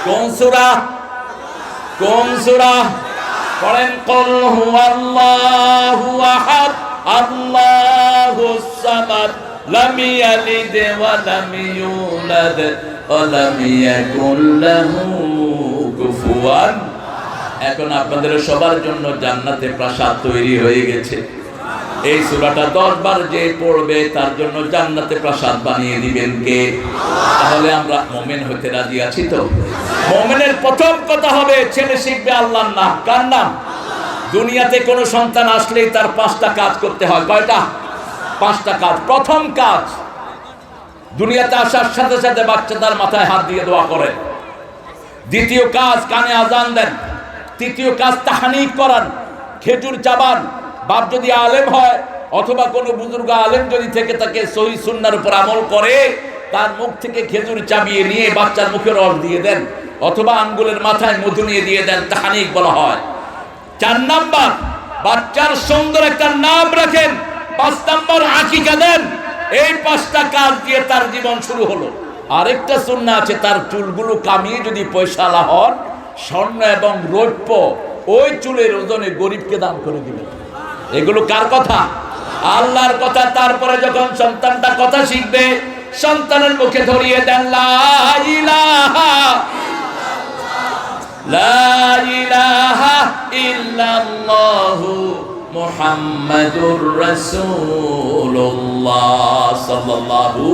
কোন সূরা? কোন সূরা? পড়েন কুল হুয়াল্লাহু আহাদ আল্লাহুস সামাদ লাম ইয়ালিদ ওয়া লাম ইউলাদ ওয়া লাম ইয়াকুল লাহু কুফুয়ান। এখন আপনাদের সবার জন্য জান্নাতে প্রাসাদ তৈরি হয়ে গেছে। এই সূরাটা 10 বার যে পড়বে তার জন্য জান্নাতে প্রাসাদ বানিয়ে দিবেন কে? তাহলে আমরা মুমিন হতে রাজি আছি তো? মুমিনের প্রথম কথা হবে ছেলে শিখবে আল্লাহর নাম। কার নাম? দুনিয়াতে কোনো সন্তান আসলেই তার 5টা কাজ করতে হয়। কয়টা? 5টা কাজ। প্রথম কাজ, দুনিয়াতে আসার সাথে সাথে বাচ্চা তার মাথায় হাত দিয়ে দোয়া করে। দ্বিতীয় কাজ, কানে আজান দেন। তৃতীয় কাজ, তাহনিক করান, খেজুর চাবান। বাপ যদি আলেম হয় অথবা কোনো বুজুর্গ আলেম যদি থেকে থাকে সহিহ সুন্নাহর উপর আমল করে, তার মুখ থেকে খেজুর চাবিয়ে নিয়ে বাচ্চার মুখে রস দিয়ে দেন অথবা আঙ্গুলের মাথায় মধু নিয়ে দিয়ে দেন, তাহনিক বলা হয়। 4 নাম্বার, বাচ্চার সুন্দর একটা নাম রাখেন। 5 নাম্বার, আকিকা দেন। এই 5টা কাজ দিয়ে তার জীবন শুরু হলো। আরেকটা সুন্নাহ আছে, তার চুলগুলো কামিয়ে যদি পয়সাওয়ালা হন, স্বর্ণ এবং রৌপ্য ওই চুলের ওজনে গরিবকে দান করে দিবেন। এগুলো কার কথা? আল্লাহর কথা। তারপরে যখন সন্তানটা কথা শিখবে, সন্তানের মুখে ধরিয়ে দেন লা ইলাহা লা ইলাহা ইল্লাল্লাহু মুহাম্মাদুর রাসূলুল্লাহ সাল্লাল্লাহু